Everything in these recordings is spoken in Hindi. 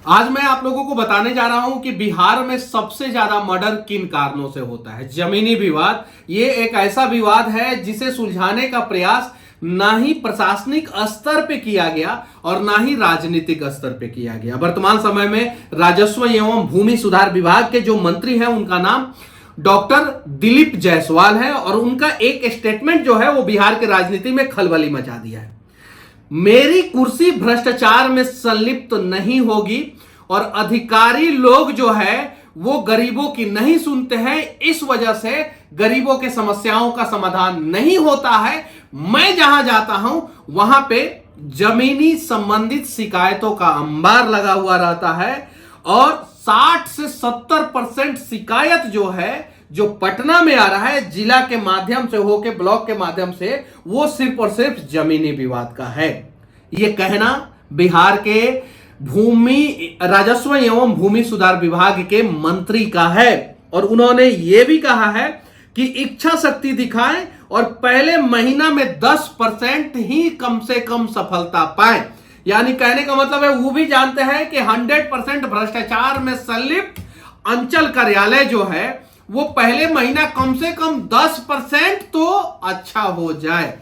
आज मैं आप लोगों को बताने जा रहा हूं कि बिहार में सबसे ज्यादा मर्डर किन कारणों से होता है। जमीनी विवाद ये एक ऐसा विवाद है जिसे सुलझाने का प्रयास ना ही प्रशासनिक स्तर पे किया गया और ना ही राजनीतिक स्तर पे किया गया। वर्तमान समय में राजस्व एवं भूमि सुधार विभाग के जो मंत्री हैं उनका नाम डॉक्टर दिलीप जायसवाल है और उनका एक स्टेटमेंट जो है वो बिहार के राजनीति में खलबली मचा दिया है। मेरी कुर्सी भ्रष्टाचार में संलिप्त नहीं होगी और अधिकारी लोग जो है वो गरीबों की नहीं सुनते हैं, इस वजह से गरीबों के समस्याओं का समाधान नहीं होता है। मैं जहां जाता हूं वहां पे जमीनी संबंधित शिकायतों का अंबार लगा हुआ रहता है और 60 से 70% शिकायत जो है जो पटना में आ रहा है जिला के माध्यम से होके ब्लॉक के माध्यम से, वो सिर्फ और सिर्फ जमीनी विवाद का है। यह कहना बिहार के भूमि राजस्व एवं भूमि सुधार विभाग के मंत्री का है और उन्होंने यह भी कहा है कि इच्छा शक्ति दिखाएं और पहले महीना में 10% ही कम से कम सफलता पाए। यानी कहने का मतलब है वो भी जानते हैं कि 100% भ्रष्टाचार में संलिप्त अंचल कार्यालय जो है वो पहले महीना कम से कम 10% तो अच्छा हो जाए।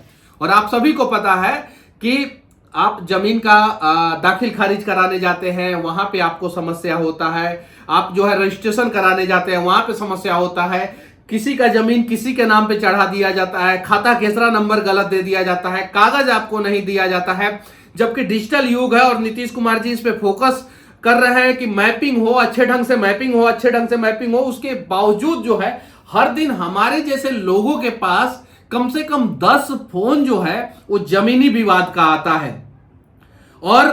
और आप सभी को पता है कि आप जमीन का दाखिल खारिज कराने जाते हैं, वहां पे आपको समस्या होता है। आप जो है रजिस्ट्रेशन कराने जाते हैं, वहां पे समस्या होता है। किसी का जमीन किसी के नाम पे चढ़ा दिया जाता है, खाता खेसरा नंबर गलत दे दिया जाता है, कागज आपको नहीं दिया जाता है। जबकि डिजिटल युग है और नीतीश कुमार जी इस पे फोकस कर रहे हैं कि मैपिंग हो, अच्छे ढंग से मैपिंग हो, अच्छे ढंग से मैपिंग हो। उसके बावजूद जो है हर दिन हमारे जैसे लोगों के पास कम से कम 10 फोन जो है वो जमीनी विवाद का आता है। और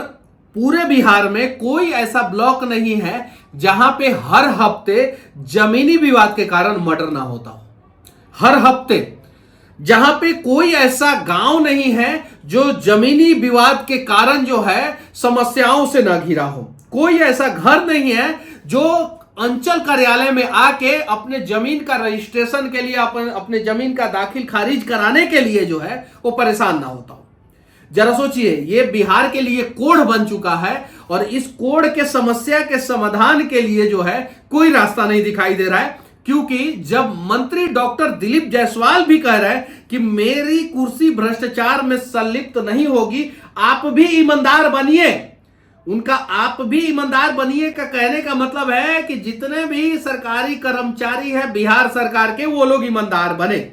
पूरे बिहार में कोई ऐसा ब्लॉक नहीं है जहां पे हर हफ्ते जमीनी विवाद के कारण मर्डर ना होता हो। हर हफ्ते जहां पे कोई ऐसा गांव नहीं है जो जमीनी विवाद के कारण जो है समस्याओं से ना घिरा हो। कोई ऐसा घर नहीं है जो अंचल कार्यालय में आके अपने जमीन का रजिस्ट्रेशन के लिए अपने जमीन का दाखिल खारिज कराने के लिए जो है वो परेशान ना होता हो। जरा सोचिए, ये बिहार के लिए कोढ़ बन चुका है और इस कोढ़ के समस्या के समाधान के लिए जो है कोई रास्ता नहीं दिखाई दे रहा है। क्योंकि जब मंत्री डॉक्टर दिलीप जायसवाल भी कह रहे हैं कि मेरी कुर्सी भ्रष्टाचार में संलिप्त नहीं होगी, आप भी ईमानदार बनिए। उनका आप भी ईमानदार बनिए का कहने का मतलब है कि जितने भी सरकारी कर्मचारी हैं बिहार सरकार के, वो लोग ईमानदार बने।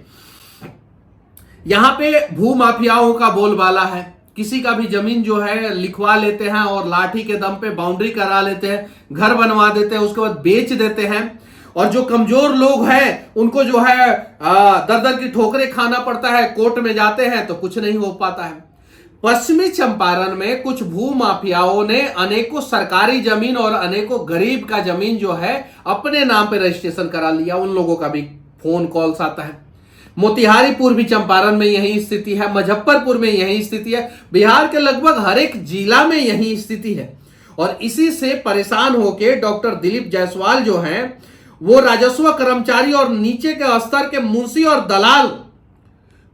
यहां पे भू माफियाओं का बोलबाला है। किसी का भी जमीन जो है लिखवा लेते हैं और लाठी के दम पे बाउंड्री करा लेते हैं, घर बनवा देते हैं, उसके बाद बेच देते हैं। और जो कमजोर लोग हैं उनको जो है दर दर की ठोकरें खाना पड़ता है, कोर्ट में जाते हैं तो कुछ नहीं हो पाता है। पश्चिमी चंपारण में कुछ भू माफियाओं ने अनेकों सरकारी जमीन और अनेकों गरीब का जमीन जो है अपने नाम पे रजिस्ट्रेशन करा लिया। उन लोगों का भी फोन कॉल्स आता है। मोतिहारी पूर्वी चंपारण में यही स्थिति है, मुजफ्फरपुर में यही स्थिति है, बिहार के लगभग हर एक जिला में यही स्थिति है। और इसी से परेशान होकर डॉक्टर दिलीप जायसवाल जो हैं वो राजस्व कर्मचारी और नीचे के स्तर के मुंशी और दलाल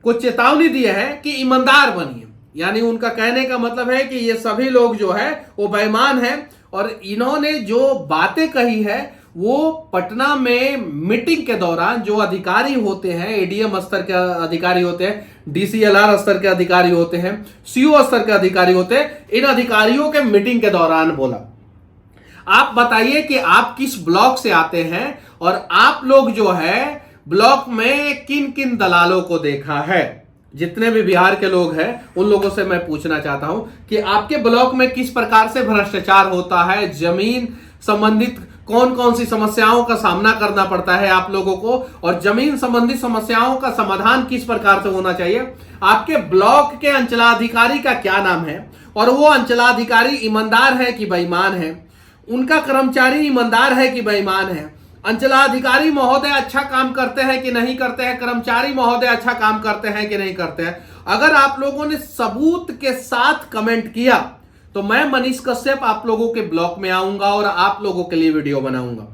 को चेतावनी दी है कि ईमानदार बनिए। यानी उनका कहने का मतलब है कि ये सभी लोग जो है वो बेईमान हैं। और इन्होंने जो बातें कही है वो पटना में मीटिंग के दौरान जो अधिकारी होते हैं, एडीएम स्तर के अधिकारी होते हैं, डीसीएलआर स्तर के अधिकारी होते हैं, सीओ स्तर के अधिकारी होते हैं, इन अधिकारियों के मीटिंग के दौरान बोला। आप बताइए कि आप किस ब्लॉक से आते हैं और आप लोग जो है ब्लॉक में किन किन दलालों को देखा है। जितने भी बिहार के लोग हैं उन लोगों से मैं पूछना चाहता हूं कि आपके ब्लॉक में किस प्रकार से भ्रष्टाचार होता है, जमीन संबंधित कौन कौन सी समस्याओं का सामना करना पड़ता है आप लोगों को, और जमीन संबंधित समस्याओं का समाधान किस प्रकार से होना चाहिए। आपके ब्लॉक के अंचलाधिकारी का क्या नाम है और वो अंचलाधिकारी ईमानदार है कि बेईमान है, उनका कर्मचारी ईमानदार है कि बेईमान है, अंचलाधिकारी महोदय अच्छा काम करते हैं कि नहीं करते हैं, कर्मचारी महोदय अच्छा काम करते हैं कि नहीं करते हैं। अगर आप लोगों ने सबूत के साथ कमेंट किया तो मैं मनीष कश्यप आप लोगों के ब्लॉक में आऊंगा और आप लोगों के लिए वीडियो बनाऊंगा।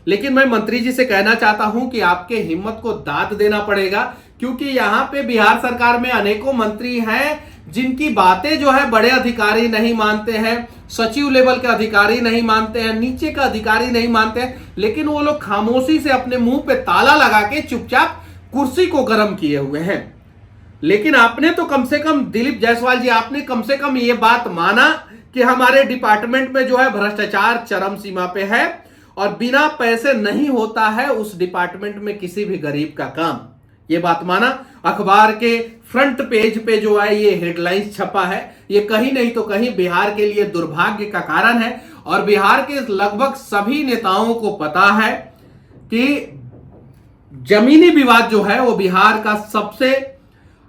लेकिन मैं मंत्री जी से कहना चाहता हूं कि आपके हिम्मत को दाद देना पड़ेगा, क्योंकि यहाँ पे बिहार सरकार में अनेकों मंत्री हैं जिनकी बातें जो है बड़े अधिकारी नहीं मानते हैं, सचिव लेवल के अधिकारी नहीं मानते हैं, नीचे का अधिकारी नहीं मानते हैं, लेकिन वो लोग खामोशी से अपने मुंह पे ताला लगा के चुपचाप कुर्सी को गर्म किए हुए हैं। लेकिन आपने तो कम से कम, दिलीप जायसवाल जी, आपने कम से कम ये बात माना कि हमारे डिपार्टमेंट में जो है भ्रष्टाचार चरम सीमा पे है और बिना पैसे नहीं होता है उस डिपार्टमेंट में किसी भी गरीब का काम। ये बात माना, अखबार के फ्रंट पेज पे जो है ये हेडलाइंस छपा है। ये कहीं नहीं तो कहीं बिहार के लिए दुर्भाग्य का कारण है और बिहार के लगभग सभी नेताओं को पता है कि जमीनी विवाद जो है वो बिहार का सबसे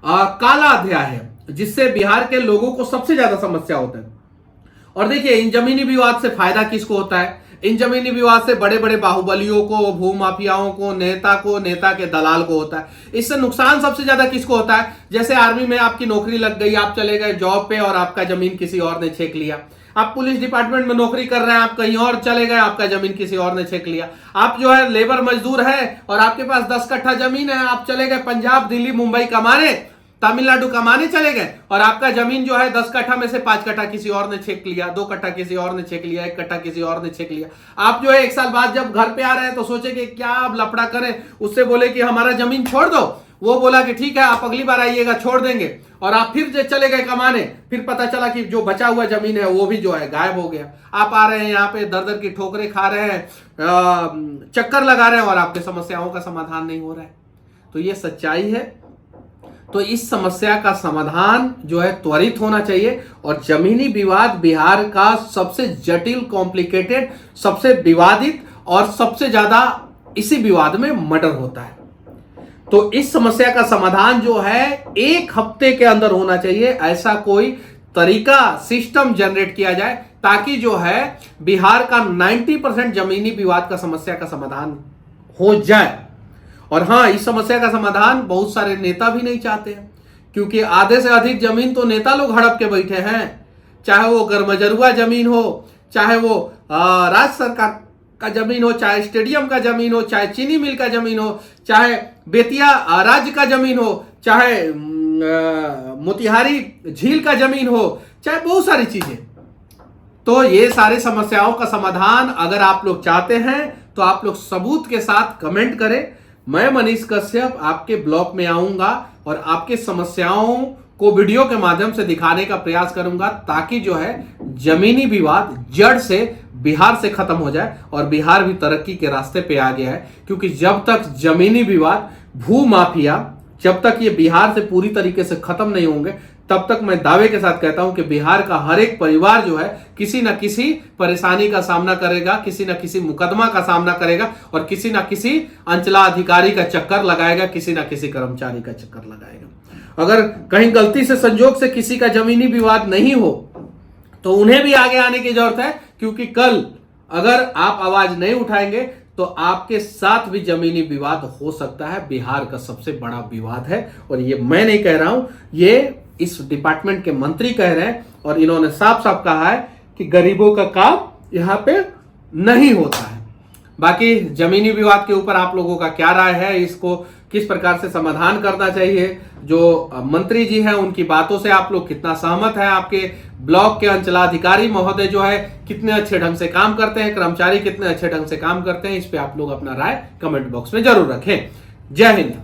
काला अध्याय है, जिससे बिहार के लोगों को सबसे ज्यादा समस्या होता है। और देखिए, इन जमीनी विवाद से फायदा किसको होता है? इन जमीनी विवाद से बड़े बड़े बाहुबलियों को, भूमाफियाओं को, नेता के दलाल को होता है। इससे नुकसान सबसे ज्यादा किसको होता है? जैसे आर्मी में आपकी नौकरी लग गई, आप चले गए जॉब पे और आपका जमीन किसी और ने छेक लिया। आप पुलिस डिपार्टमेंट में नौकरी कर रहे हैं, आप कहीं और चले गए, आपका जमीन किसी और ने छेक लिया। आप जो है लेबर मजदूर है और आपके पास 10 कट्ठा जमीन है, आप चले गए पंजाब, दिल्ली, मुंबई कमाने, तमिलनाडु कमाने चले गए और आपका जमीन जो है 10 कट्ठा में से 5 कट्ठा किसी और ने छेक लिया, 2 कट्ठा किसी और ने छेक लिया, 1 कट्ठा किसी और ने छेक लिया। आप जो है 1 साल बाद जब घर पे आ रहे हैं तो सोचे कि क्या अब लफड़ा करें, उससे बोले कि हमारा जमीन छोड़ दो, वो बोला कि ठीक है आप अगली बार आइएगा, छोड़ देंगे, और आप फिर चले गए कमाने। फिर पता चला कि जो बचा हुआ जमीन है वो भी जो है गायब हो गया। आप आ रहे हैं यहाँ पे दर दर की ठोकरें खा रहे हैं, चक्कर लगा रहे हैं और आपके समस्याओं का समाधान नहीं हो रहा है। तो ये सच्चाई है। तो इस समस्या का समाधान जो है त्वरित होना चाहिए। और जमीनी विवाद बिहार का सबसे जटिल, कॉम्प्लिकेटेड, सबसे विवादित और सबसे ज्यादा इसी विवाद में मर्डर होता है। तो इस समस्या का समाधान जो है 1 हफ्ते के अंदर होना चाहिए। ऐसा कोई तरीका, सिस्टम जनरेट किया जाए ताकि जो है बिहार का 90% जमीनी विवाद का समस्या का समाधान हो जाए। और हाँ, इस समस्या का समाधान बहुत सारे नेता भी नहीं चाहते हैं, क्योंकि आधे से अधिक जमीन तो नेता लोग हड़प के बैठे हैं। चाहे वो गर्मजरुआ जमीन हो, चाहे वो राज्य सरकार का जमीन हो, चाहे स्टेडियम का जमीन हो, चाहे चीनी मिल का जमीन हो, चाहे बेतिया राज्य का जमीन हो, चाहे मोतिहारी झील का जमीन हो, चाहे बहुत सारी चीजें। तो ये सारी समस्याओं का समाधान अगर आप लोग चाहते हैं तो आप लोग सबूत के साथ कमेंट करें। मैं मनीष कश्यप आपके ब्लॉग में आऊंगा और आपके समस्याओं को वीडियो के माध्यम से दिखाने का प्रयास करूंगा, ताकि जो है जमीनी विवाद जड़ से बिहार से खत्म हो जाए और बिहार भी तरक्की के रास्ते पे आ गया है। क्योंकि जब तक जमीनी विवाद, भू माफिया, जब तक ये बिहार से पूरी तरीके से खत्म नहीं होंगे, तब तक मैं दावे के साथ कहता हूं कि बिहार का हर एक परिवार जो है किसी न किसी परेशानी का सामना करेगा, किसी न किसी मुकदमा का सामना करेगा और किसी न किसी अंचला अधिकारी का चक्कर लगाएगा, किसी न किसी कर्मचारी का चक्कर लगाएगा। अगर कहीं गलती से, संजोग से किसी का जमीनी विवाद नहीं हो तो उन्हें भी आगे आने की जरूरत है, क्योंकि कल अगर आप आवाज नहीं उठाएंगे तो आपके साथ भी जमीनी विवाद हो सकता है। बिहार का सबसे बड़ा विवाद है और ये मैं नहीं कह रहा हूं, ये इस डिपार्टमेंट के मंत्री कह रहे हैं और इन्होंने साफ साफ कहा है कि गरीबों का काम यहां पे नहीं होता है। बाकी जमीनी विवाद के ऊपर आप लोगों का क्या राय है, इसको किस प्रकार से समाधान करना चाहिए, जो मंत्री जी हैं उनकी बातों से आप लोग कितना सहमत है, आपके ब्लॉक के अंचलाधिकारी महोदय जो है कितने अच्छे ढंग से काम करते हैं, कर्मचारी कितने अच्छे ढंग से काम करते हैं, इस पे आप लोग अपना राय कमेंट बॉक्स में जरूर रखें। जय हिंद।